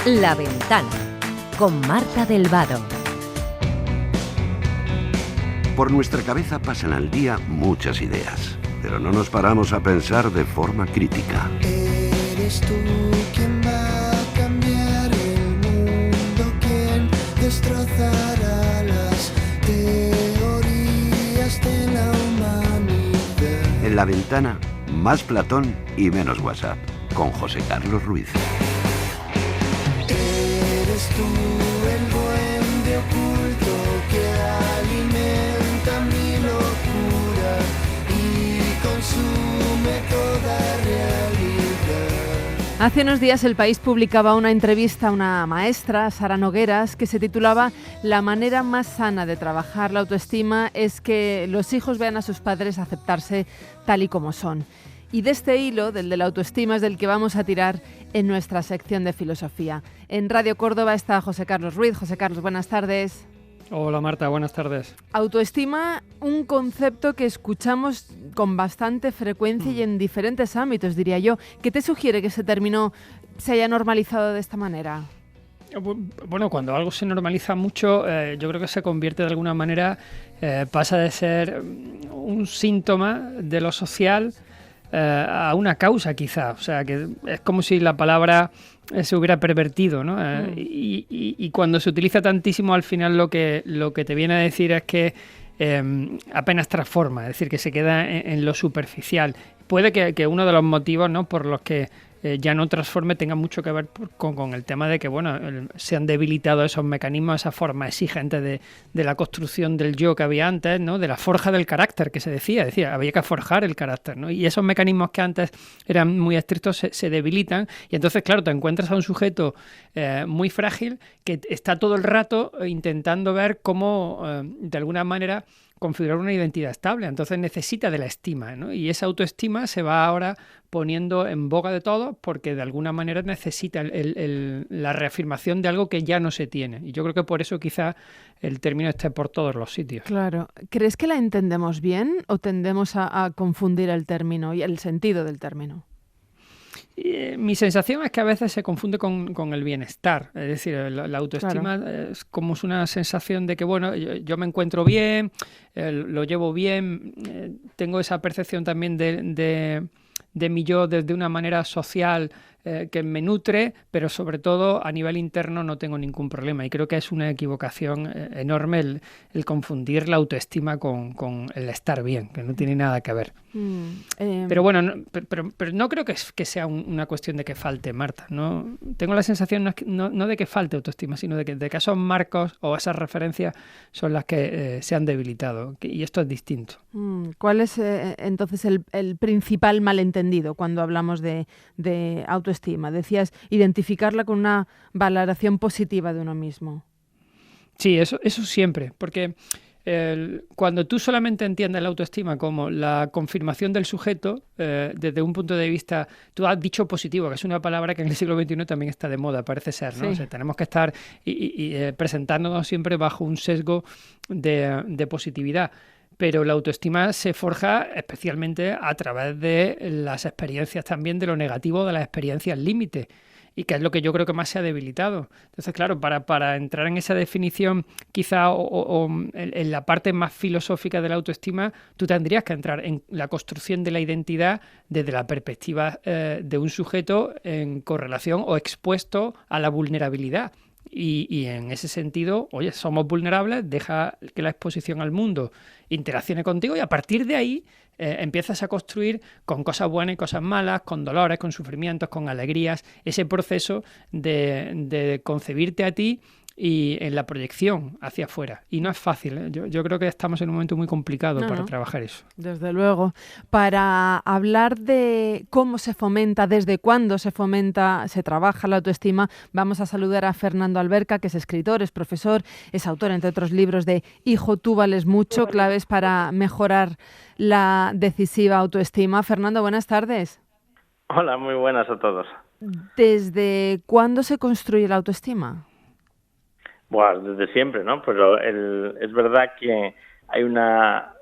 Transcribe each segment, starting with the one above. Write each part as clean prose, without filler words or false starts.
La Ventana, con Marta del Vado. Por nuestra cabeza pasan al día muchas ideas, pero no nos paramos a pensar de forma crítica. Eres tú quien va a cambiar el mundo, quien destrozará las teorías de la humanidad. En La Ventana, más Platón y menos WhatsApp, con José Carlos Ruiz. Eres tú el duende oculto que alimenta mi locura y consume toda realidad. Hace unos días El País publicaba una entrevista a una maestra, Sara Nogueras, que se titulaba "La manera más sana de trabajar la autoestima es que los hijos vean a sus padres aceptarse tal y como son". Y de este hilo, del de la autoestima, es del que vamos a tirar en nuestra sección de filosofía. En Radio Córdoba está José Carlos Ruiz. José Carlos, buenas tardes. Hola Marta, buenas tardes. Autoestima, un concepto que escuchamos con bastante frecuencia y en diferentes ámbitos, diría yo. ¿Qué te sugiere que ese término se haya normalizado de esta manera? Bueno, cuando algo se normaliza mucho, yo creo que se convierte de alguna manera, pasa de ser un síntoma de lo social a una causa quizá, o sea que es como si la palabra se hubiera pervertido, ¿no? Y cuando se utiliza tantísimo, al final lo que te viene a decir es que apenas transforma, es decir, que se queda en lo superficial. Puede que uno de los motivos, ¿no?, por los que ya no transforme tenga mucho que ver con el tema de que, bueno, se han debilitado esos mecanismos, esa forma exigente de la construcción del yo que había antes, ¿no?, de la forja del carácter que se decía, es decir, había que forjar el carácter, ¿no? Y esos mecanismos que antes eran muy estrictos se debilitan, y entonces, claro, te encuentras a un sujeto muy frágil que está todo el rato intentando ver cómo, de alguna manera, configurar una identidad estable. Entonces necesita de la estima, ¿no? Y esa autoestima se va ahora poniendo en boga de todos porque de alguna manera necesita la reafirmación de algo que ya no se tiene. Y yo creo que por eso quizá el término esté por todos los sitios. Claro. ¿Crees que la entendemos bien o tendemos a confundir el término y el sentido del término? Mi sensación es que a veces se confunde con el bienestar, es decir, la autoestima, claro, es como una sensación de que, bueno, yo me encuentro bien, lo llevo bien, tengo esa percepción también de mi yo desde una manera social que me nutre, pero sobre todo a nivel interno no tengo ningún problema, y creo que es una equivocación enorme el confundir la autoestima con el estar bien, que no tiene nada que ver. Pero bueno, pero no creo que sea una cuestión de que falte, Marta. ¿No? Tengo la sensación no de que falte autoestima, sino de que esos marcos o esas referencias son las que se han debilitado, y esto es distinto. ¿Cuál es entonces el principal malentendido cuando hablamos de autoestima? Decías, identificarla con una valoración positiva de uno mismo. Sí, eso siempre, porque cuando tú solamente entiendes la autoestima como la confirmación del sujeto, desde un punto de vista, tú has dicho positivo, que es una palabra que en el siglo XXI también está de moda, parece ser, ¿no? Sí. O sea, tenemos que estar y presentándonos siempre bajo un sesgo de positividad. Pero la autoestima se forja especialmente a través de las experiencias también, de lo negativo, de las experiencias límite, y que es lo que yo creo que más se ha debilitado. Entonces, claro, para entrar en esa definición quizá o en la parte más filosófica de la autoestima, tú tendrías que entrar en la construcción de la identidad desde la perspectiva de un sujeto en correlación o expuesto a la vulnerabilidad. Y en ese sentido, oye, somos vulnerables, deja que la exposición al mundo interaccione contigo, y a partir de ahí empiezas a construir con cosas buenas y cosas malas, con dolores, con sufrimientos, con alegrías, ese proceso de concebirte a ti y en la proyección hacia afuera. Y no es fácil, ¿eh? Yo creo que estamos en un momento muy complicado para trabajar eso. Desde luego. Para hablar de cómo se fomenta, desde cuándo se fomenta, se trabaja la autoestima, vamos a saludar a Fernando Alberca, que es escritor, es profesor, es autor, entre otros libros, de Hijo, tú vales mucho, claves para mejorar la decisiva autoestima. Fernando, buenas tardes. Hola, muy buenas a todos. ¿Desde cuándo se construye la autoestima? Bueno, desde siempre, ¿no? Pero es verdad que hay una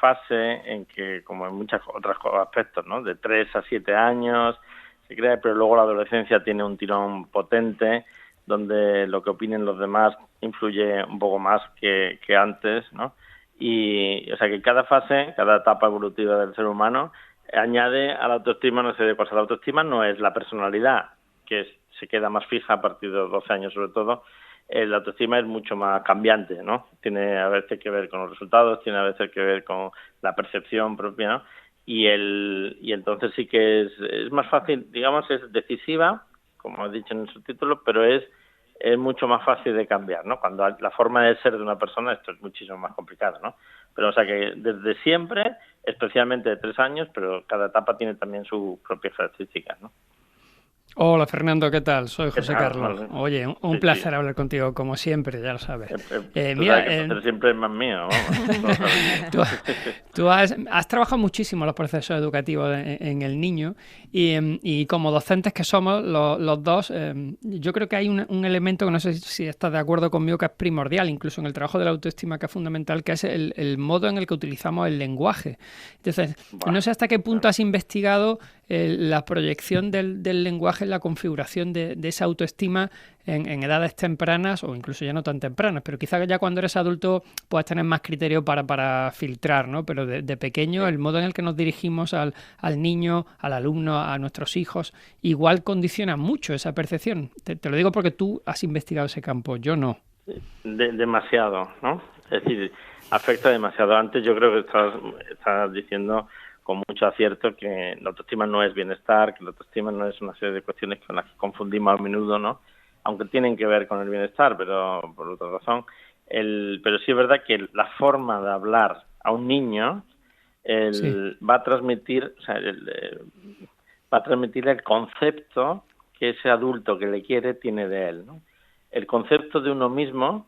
fase en que, como en muchos otros aspectos, ¿no?, de 3 a 7 años, se crea, pero luego la adolescencia tiene un tirón potente, donde lo que opinen los demás influye un poco más que antes, ¿no? Y, o sea, que cada fase, cada etapa evolutiva del ser humano añade a la autoestima una serie de cosas. La autoestima no es la personalidad, que se queda más fija a partir de los 12 años sobre todo. La autoestima es mucho más cambiante, ¿no? Tiene a veces que ver con los resultados, tiene a veces que ver con la percepción propia, ¿no? Y entonces sí que es más fácil, digamos, es decisiva, como he dicho en el subtítulo, pero es mucho más fácil de cambiar, ¿no? Cuando la forma de ser de una persona, esto es muchísimo más complicado, ¿no? Pero, o sea, que desde siempre, especialmente de 3 años, pero cada etapa tiene también sus propias características, ¿no? Hola Fernando, ¿qué tal? Soy José Carlos. Vale. Oye, un placer hablar contigo, como siempre, ya lo sabes. Mira, que el siempre es más mío. Tú has trabajado muchísimo los procesos educativos en el niño y como docentes que somos los dos, yo creo que hay un elemento que no sé si estás de acuerdo conmigo, que es primordial, incluso en el trabajo de la autoestima, que es fundamental, que es el modo en el que utilizamos el lenguaje. Entonces, no sé hasta qué punto has investigado la proyección del lenguaje en la configuración de esa autoestima en edades tempranas o incluso ya no tan tempranas, pero quizá ya cuando eres adulto puedas tener más criterio para filtrar, ¿no? Pero de pequeño el modo en el que nos dirigimos al niño, al alumno, a nuestros hijos, igual condiciona mucho esa percepción. Te lo digo porque tú has investigado ese campo, yo no. Demasiado, ¿no? Es decir, afecta demasiado. Antes yo creo que estabas diciendo con mucho acierto que la autoestima no es bienestar, que la autoestima no es una serie de cuestiones con las que confundimos a menudo, ¿no? Aunque tienen que ver con el bienestar, pero por otra razón. Pero sí es verdad que la forma de hablar a un niño va a transmitir, o sea, va a transmitir el concepto que ese adulto que le quiere tiene de él, ¿no? El concepto de uno mismo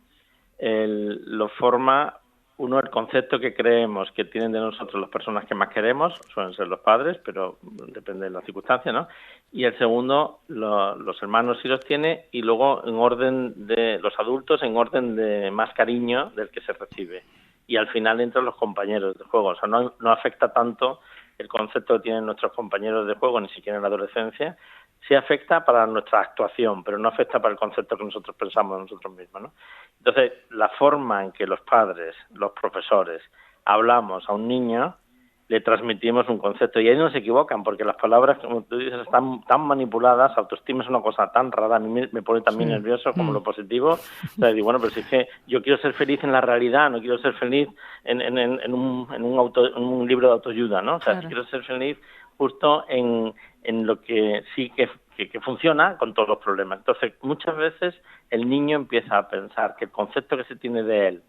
lo forma el concepto que creemos que tienen de nosotros las personas que más queremos, suelen ser los padres, pero depende de las circunstancias, ¿no? Y el segundo, los hermanos sí los tiene, y luego en orden de los adultos, en orden de más cariño del que se recibe. Y al final entran los compañeros de juego. O sea, no afecta tanto el concepto que tienen nuestros compañeros de juego, ni siquiera en la adolescencia. Sí afecta para nuestra actuación, pero no afecta para el concepto que nosotros pensamos de nosotros mismos, ¿no? Entonces, la forma en que los padres, los profesores, hablamos a un niño, le transmitimos un concepto. Y ahí no se equivocan, porque las palabras, como tú dices, están tan manipuladas. Autoestima es una cosa tan rara, a mí me pone también nervioso como lo positivo. O sea, digo, bueno, pero si es que yo quiero ser feliz en la realidad, no quiero ser feliz en un libro de autoayuda, ¿no? O sea, quiero ser feliz justo en lo que sí que funciona con todos los problemas. Entonces, muchas veces el niño empieza a pensar que el concepto que se tiene de él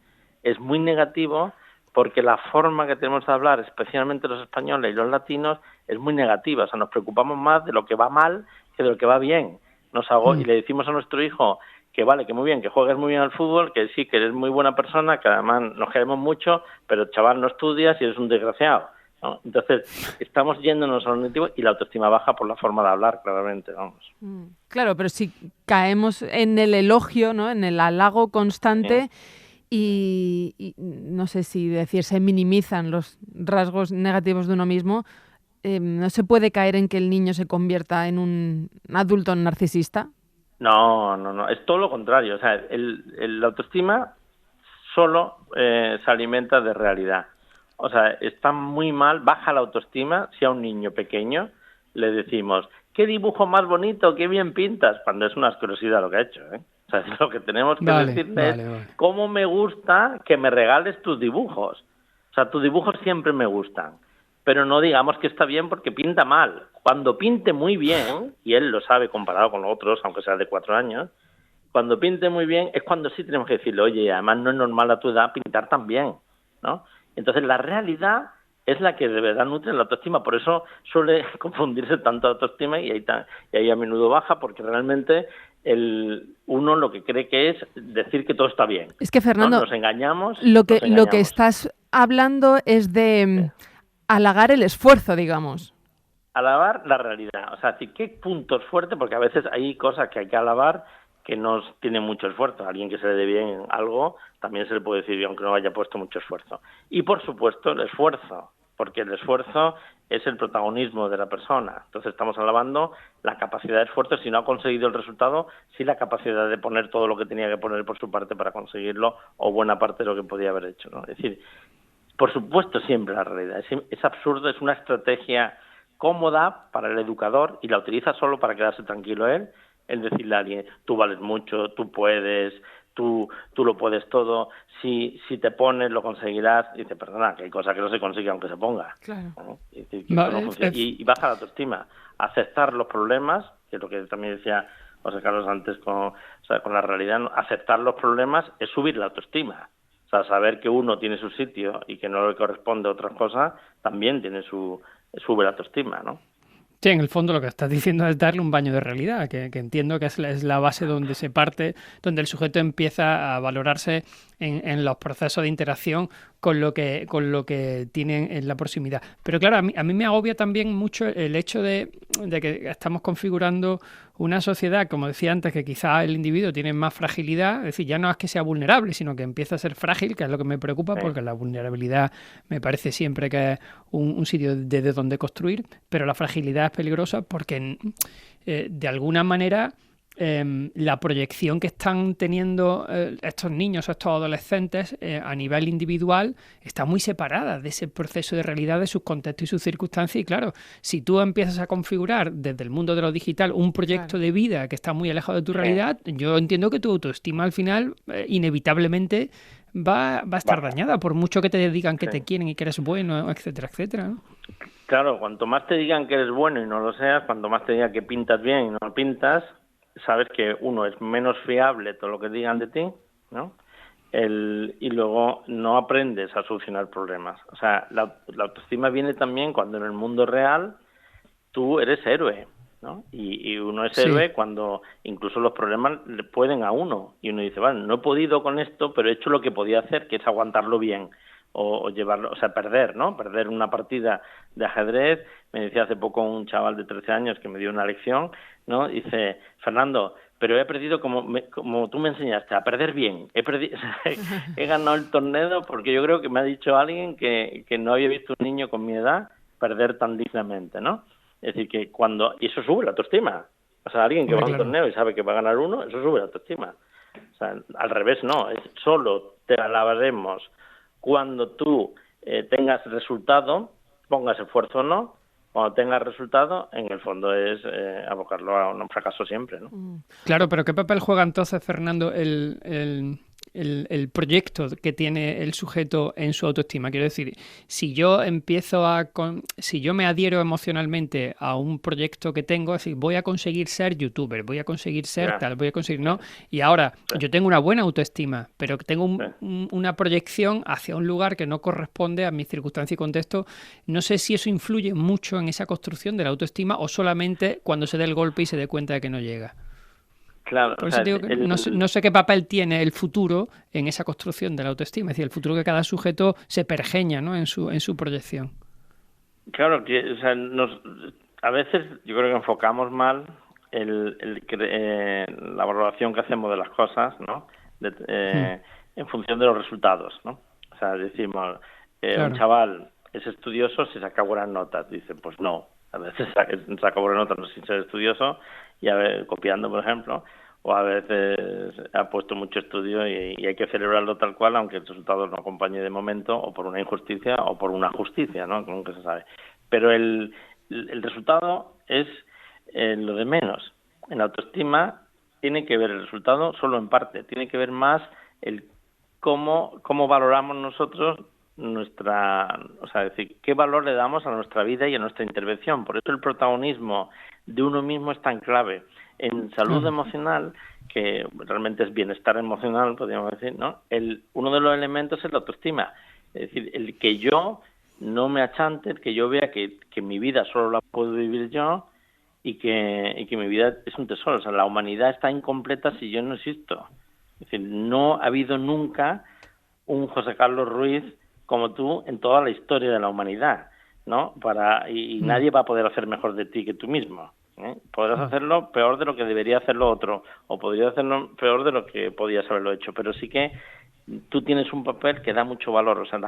es muy negativo, porque la forma que tenemos de hablar, especialmente los españoles y los latinos, es muy negativa. O sea, nos preocupamos más de lo que va mal que de lo que va bien. Y le decimos a nuestro hijo que vale, que muy bien, que juegues muy bien al fútbol, que sí, que eres muy buena persona, que además nos queremos mucho, pero chaval, no estudias y eres un desgraciado, ¿no? Entonces, estamos yéndonos a lo negativo y la autoestima baja por la forma de hablar, claramente, vamos. Claro, pero si caemos en el elogio, ¿no? En el halago constante... Y no sé si decir, se minimizan los rasgos negativos de uno mismo, ¿no se puede caer en que el niño se convierta en un adulto narcisista? No, es todo lo contrario. O sea, la autoestima solo se alimenta de realidad. O sea, está muy mal, baja la autoestima si a un niño pequeño le decimos, qué dibujo más bonito, qué bien pintas, cuando es una asquerosidad lo que ha hecho, ¿eh? O sea, lo que tenemos que decirle es cómo me gusta que me regales tus dibujos. O sea, tus dibujos siempre me gustan, pero no digamos que está bien porque pinta mal. Cuando pinte muy bien, y él lo sabe comparado con los otros, aunque sea de 4 años, cuando pinte muy bien es cuando sí tenemos que decirle, oye, además no es normal a tu edad pintar tan bien, ¿no? Entonces la realidad es la que de verdad nutre la autoestima. Por eso suele confundirse tanto autoestima y ahí a menudo baja, porque realmente uno lo que cree que es decir que todo está bien. Es que, Fernando, ¿no? Nos engañamos. Lo que estás hablando es de halagar el esfuerzo, digamos. Alabar la realidad. O sea, ¿qué puntos fuertes? Porque a veces hay cosas que hay que alabar que no tiene mucho esfuerzo. A alguien que se le dé bien algo, también se le puede decir, aunque no haya puesto mucho esfuerzo. Y, por supuesto, el esfuerzo. porque el esfuerzo es el protagonismo de la persona. Entonces estamos alabando la capacidad de esfuerzo, si no ha conseguido el resultado, sí la capacidad de poner todo lo que tenía que poner por su parte para conseguirlo, o buena parte de lo que podía haber hecho, ¿no? Es decir, por supuesto siempre la realidad. Es absurdo, es una estrategia cómoda para el educador y la utiliza solo para quedarse tranquilo él, el decirle a alguien, tú vales mucho, tú puedes, tú lo puedes todo, si te pones lo conseguirás. Y dice, perdona, que hay cosas que no se consigue aunque se ponga. Claro. ¿No? Es decir, que no funciona. Y baja la autoestima. Aceptar los problemas, que es lo que también decía José Carlos antes con la realidad, ¿no? Aceptar los problemas es subir la autoestima. O sea, saber que uno tiene su sitio y que no le corresponde a otras cosas, también sube la autoestima, ¿no? Sí, en el fondo lo que estás diciendo es darle un baño de realidad, que entiendo que es la base donde se parte, donde el sujeto empieza a valorarse en los procesos de interacción con lo que tienen en la proximidad. Pero claro, a mí me agobia también mucho el hecho de que estamos configurando una sociedad, como decía antes, que quizás el individuo tiene más fragilidad, es decir, ya no es que sea vulnerable, sino que empieza a ser frágil, que es lo que me preocupa, porque la vulnerabilidad me parece siempre que es un sitio desde donde construir, pero la fragilidad es peligrosa porque de alguna manera la proyección que están teniendo estos niños, estos adolescentes a nivel individual está muy separada de ese proceso de realidad, de sus contextos y sus circunstancias. Y claro, si tú empiezas a configurar desde el mundo de lo digital un proyecto de vida que está muy alejado de tu realidad, yo entiendo que tu autoestima al final inevitablemente va a estar dañada, por mucho que te digan que te quieren y que eres bueno, etcétera, etcétera, ¿no? Claro, cuanto más te digan que eres bueno y no lo seas, cuanto más te digan que pintas bien y no lo pintas, sabes que uno es menos fiable todo lo que digan de ti, ¿no? Y luego no aprendes a solucionar problemas. O sea, la autoestima viene también cuando en el mundo real tú eres héroe, ¿no? Y uno es héroe cuando incluso los problemas le pueden a uno. Y uno dice, vale, no he podido con esto, pero he hecho lo que podía hacer, que es aguantarlo bien. O llevarlo, o sea, perder, ¿no? Perder una partida de ajedrez. Me decía hace poco un chaval de 13 años que me dio una lección, ¿no? Dice, Fernando, pero he perdido como tú me enseñaste, a perder bien. He ganado el torneo porque yo creo que me ha dicho alguien que no había visto un niño con mi edad perder tan dignamente, ¿no? Es decir, que y eso sube la autoestima. O sea, alguien que va a un torneo y sabe que va a ganar uno, eso sube la autoestima. O sea, al revés no, es solo te alabaremos cuando tú tengas resultado, pongas esfuerzo o no. Cuando tengas resultado, en el fondo es abocarlo a un fracaso siempre, ¿no? Claro, pero ¿qué papel juega entonces, Fernando, el proyecto que tiene el sujeto en su autoestima? Quiero decir, si yo me adhiero emocionalmente a un proyecto que tengo, así voy a conseguir ser youtuber, voy a conseguir ser tal, voy a conseguir no, y ahora yo tengo una buena autoestima, pero tengo una proyección hacia un lugar que no corresponde a mis circunstancias y contexto. No sé si eso influye mucho en esa construcción de la autoestima o solamente cuando se dé el golpe y se dé cuenta de que no llega. Claro, por eso digo que no sé qué papel tiene el futuro en esa construcción de la autoestima, es decir, el futuro que cada sujeto se pergeña, ¿no? en su proyección. Claro, que a veces yo creo que enfocamos mal la valoración que hacemos de las cosas, ¿no? En función de los resultados, ¿no? O sea, decimos, un chaval es estudioso si saca buenas notas. Dicen, pues no, a veces saca buenas notas sin ser estudioso y copiando, por ejemplo, o a veces ha puesto mucho estudio y hay que celebrarlo tal cual, aunque el resultado no acompañe de momento, o por una injusticia o por una justicia, ¿no? Nunca se sabe. Pero el resultado es lo de menos. En la autoestima tiene que ver el resultado solo en parte, tiene que ver más el cómo valoramos nosotros o sea, es decir, qué valor le damos a nuestra vida y a nuestra intervención. Por eso el protagonismo de uno mismo es tan clave. En salud emocional, que realmente es bienestar emocional, podríamos decir, ¿no? Uno de los elementos es la autoestima. Es decir, el que yo no me achante, el que yo vea que mi vida solo la puedo vivir yo y que mi vida es un tesoro. O sea, la humanidad está incompleta si yo no existo. Es decir, no ha habido nunca un José Carlos Ruiz como tú en toda la historia de la humanidad, ¿no? Y nadie va a poder hacer mejor de ti que tú mismo. Podrás hacerlo peor de lo que debería hacerlo otro, o podría hacerlo peor de lo que podías haberlo hecho, pero sí que tú tienes un papel que da mucho valor. O sea,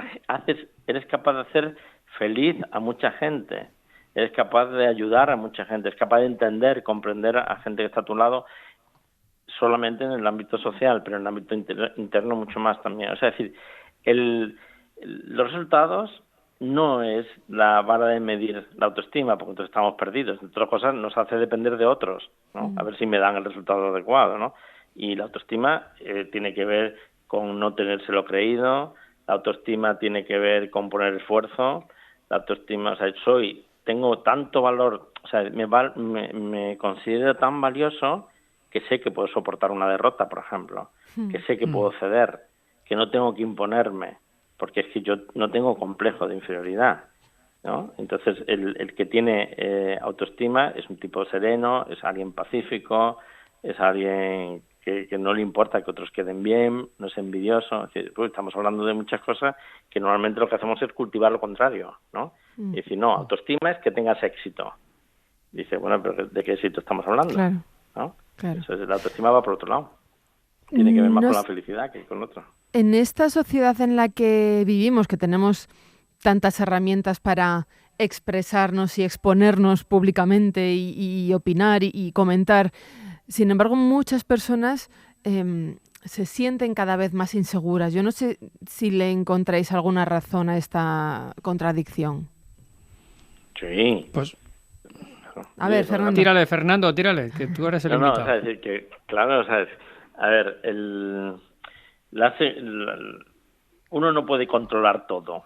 eres capaz de hacer feliz a mucha gente, eres capaz de ayudar a mucha gente, es capaz de entender, comprender a gente que está a tu lado, solamente en el ámbito social, pero en el ámbito interno mucho más también. O sea, es decir, los resultados no es la vara de medir la autoestima, porque entonces estamos perdidos. Entre otras cosas, nos hace depender de otros, ¿no? A ver si me dan el resultado adecuado, ¿no? Y la autoestima tiene que ver con no tenérselo creído, la autoestima tiene que ver con poner esfuerzo, la autoestima, o sea, tengo tanto valor, o sea, me considero tan valioso que sé que puedo soportar una derrota, por ejemplo, que sé que puedo ceder, que no tengo que imponerme, porque es que yo no tengo complejo de inferioridad, ¿no? Entonces, el que tiene autoestima es un tipo sereno, es alguien pacífico, es alguien que no le importa que otros queden bien, no es envidioso. Es decir, pues estamos hablando de muchas cosas que normalmente lo que hacemos es cultivar lo contrario, ¿no? Y decir, no, autoestima es que tengas éxito. Dice, bueno, pero ¿de qué éxito estamos hablando? Claro. ¿No? Claro. Entonces, la autoestima va por otro lado. Tiene que ver más con la felicidad que con otro. En esta sociedad en la que vivimos, que tenemos tantas herramientas para expresarnos y exponernos públicamente y opinar y comentar, sin embargo, muchas personas se sienten cada vez más inseguras. Yo no sé si le encontráis alguna razón a esta contradicción. Sí. Pues a ver, Fernando. Tírale, que tú eres el invitado. O sea, es decir, que, claro, o sea, a ver, uno no puede controlar todo,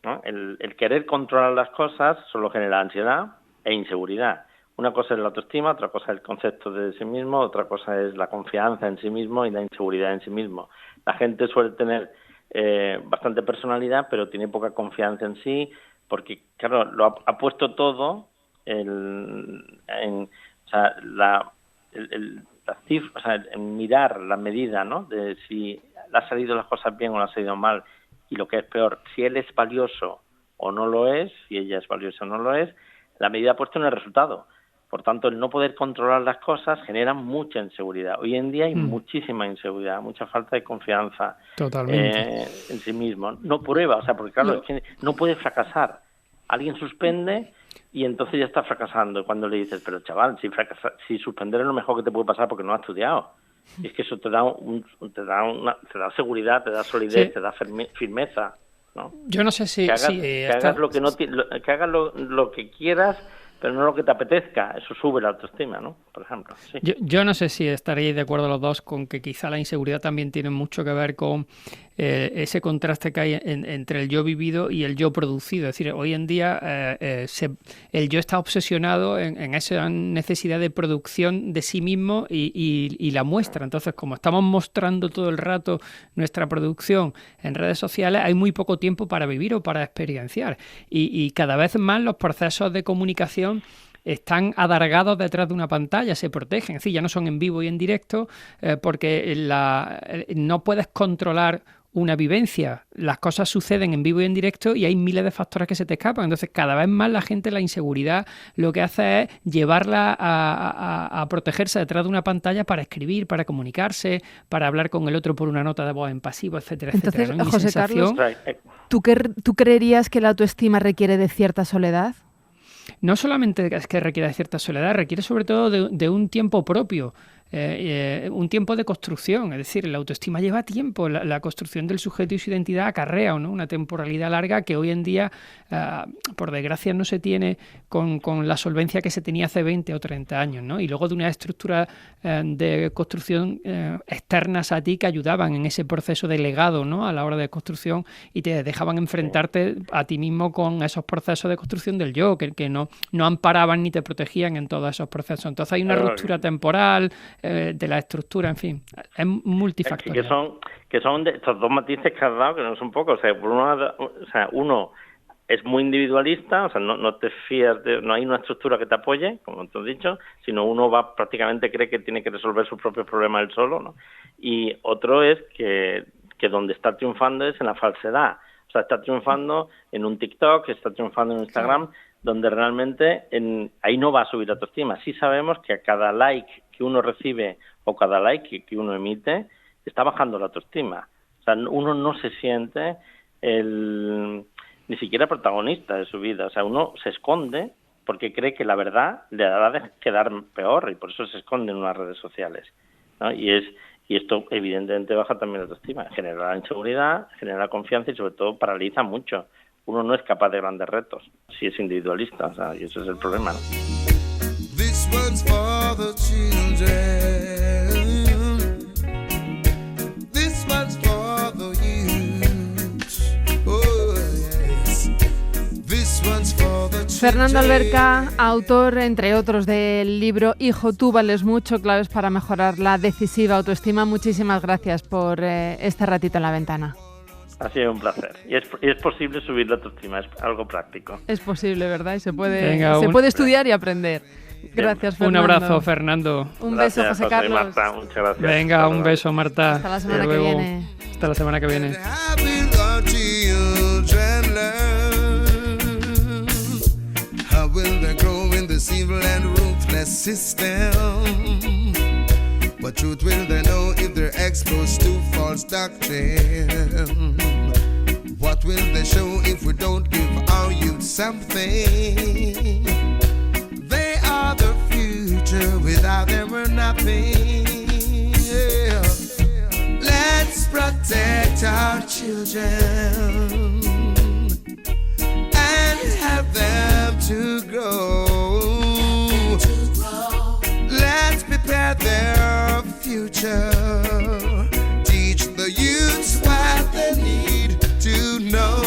¿no? El querer controlar las cosas solo genera ansiedad e inseguridad. Una cosa es la autoestima, otra cosa es el concepto de sí mismo, otra cosa es la confianza en sí mismo y la inseguridad en sí mismo. La gente suele tener bastante personalidad, pero tiene poca confianza en sí, porque, claro, lo ha puesto todo en mirar la medida, ¿no? De si le han salido las cosas bien o le han salido mal, y lo que es peor, si él es valioso o no lo es, si ella es valiosa o no lo es, la medida ha puesto en el resultado. Por tanto, el no poder controlar las cosas genera mucha inseguridad. Hoy en día hay muchísima inseguridad, mucha falta de confianza en sí mismo. No prueba, o sea, porque claro, es que no puede fracasar. Alguien suspende y entonces ya está fracasando. Cuando le dices, pero chaval, si suspender es lo mejor que te puede pasar porque no has estudiado. Y es que eso te da seguridad, te da solidez, te da firmeza, ¿no? Yo no sé si que hagas lo que quieras, pero no lo que te apetezca. Eso sube la autoestima, ¿no? Por ejemplo. Sí. Yo no sé si estaríais de acuerdo los dos con que quizá la inseguridad también tiene mucho que ver con ese contraste que hay entre el yo vivido y el yo producido. Es decir, hoy en día el yo está obsesionado en esa necesidad de producción de sí mismo y la muestra. Entonces, como estamos mostrando todo el rato nuestra producción en redes sociales, hay muy poco tiempo para vivir o para experienciar. Y cada vez más los procesos de comunicación están alargados detrás de una pantalla, se protegen, es decir, ya no son en vivo y en directo porque no puedes controlar una vivencia, las cosas suceden en vivo y en directo y hay miles de factores que se te escapan. Entonces cada vez más la gente, la inseguridad lo que hace es llevarla a protegerse detrás de una pantalla para escribir, para comunicarse, para hablar con el otro por una nota de voz en pasivo, etcétera, Entonces, etcétera, ¿no? José Carlos, ¿tú creerías que la autoestima requiere de cierta soledad? No solamente es que requiere de cierta soledad, requiere sobre todo de un tiempo propio, un tiempo de construcción. Es decir, la autoestima lleva tiempo, la construcción del sujeto y su identidad acarrea, ¿no?, una temporalidad larga que hoy en día, por desgracia, no se tiene con la solvencia que se tenía hace 20 o 30 años, ¿no? Y luego de una estructura de construcción externas a ti que ayudaban en ese proceso de legado, ¿no?, a la hora de construcción y te dejaban enfrentarte a ti mismo con esos procesos de construcción del yo, que no amparaban ni te protegían en todos esos procesos. Entonces hay una ruptura temporal de la estructura, en fin, es multifactorial. Que son de estos dos matices que has dado, que no son pocos. Uno es muy individualista, o sea, no te fías, no hay una estructura que te apoye, como tú has dicho, sino uno prácticamente cree que tiene que resolver sus propios problemas él solo, ¿no? Y otro es que donde está triunfando es en la falsedad. O sea, está triunfando en un TikTok, está triunfando en Instagram, donde realmente ahí no va a subir la autoestima. Sí sabemos que a cada like que uno recibe o cada like que uno emite, está bajando la autoestima. O sea, uno no se siente ni siquiera protagonista de su vida. O sea, uno se esconde porque cree que la verdad le hará de quedar peor y por eso se esconde en unas redes sociales, ¿no? Y esto evidentemente baja también la autoestima, genera la inseguridad, genera confianza y sobre todo paraliza mucho. Uno no es capaz de grandes retos si es individualista, o sea, y ese es el problema, ¿no? This one's for the children. This one's for the youth. Oh, yes. This one's for the children. Fernando Alberca, autor, entre otros, del libro Hijo, tú vales mucho, claves para mejorar la decisiva autoestima. Muchísimas gracias por este ratito en La Ventana. Ha sido un placer. Y es posible subir la autoestima, es algo práctico. Es posible, ¿verdad? Y se puede estudiar y aprender. Gracias, Fernando. Un abrazo, Fernando. Un Gracias, beso, José Carlos. Marta, muchas gracias. Venga, un beso, Marta. Hasta la semana que viene. Hasta la semana que viene. Having our children learn, how will they grow in this evil and ruthless system? What truth will they know if they're exposed to false doctrine? What will they show if we don't give our youth something? They are the future, without them we're nothing. Yeah. Let's protect our children and help them to grow. Let's prepare their future. Teach the youths what they need to know.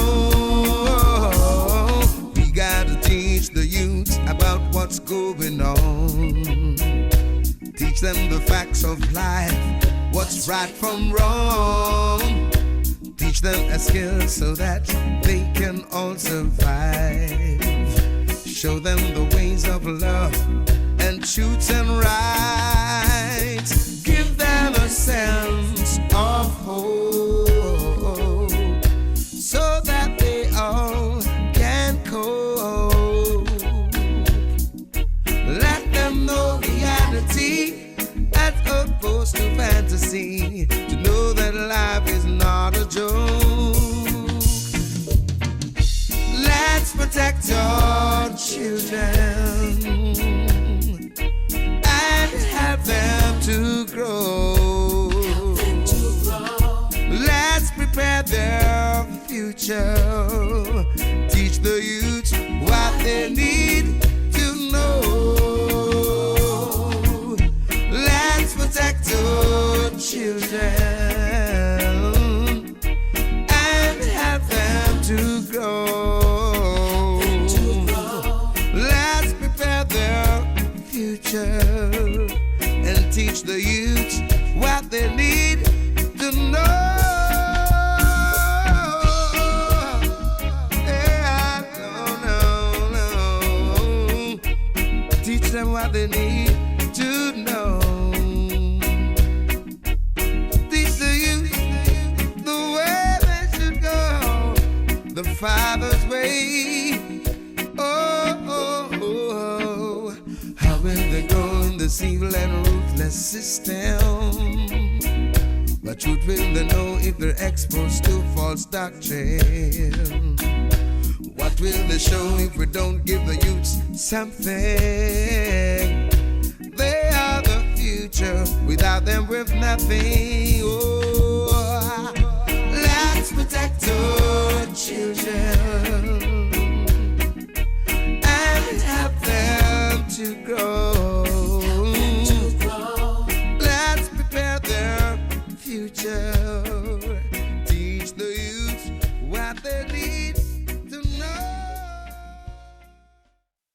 We gotta teach the youths about what's going on. Teach them the facts of life, what's right from wrong. Teach them a skill so that they can all survive. Show them the ways of love and truth and rights. Give them a sense of hope so that they all can cope. Let them know reality as opposed to fantasy, to know that life is not a joke. Let's protect our children and help them to grow. Let's prepare their future. Teach the youth what they need to know. Let's protect our children and help them to grow. Let's prepare their future and teach the youth what they need to know. Yeah, no. Teach them what they need to know. Teach the youth the way they should go, the Father's way. Oh. How will they go in this evil and ruthless system? What truth will they know if they're exposed to false doctrine? What will they show if we don't give the youths something? They are the future, without them we're nothing. Oh, let's protect our children and help them to grow. Let's prepare their future.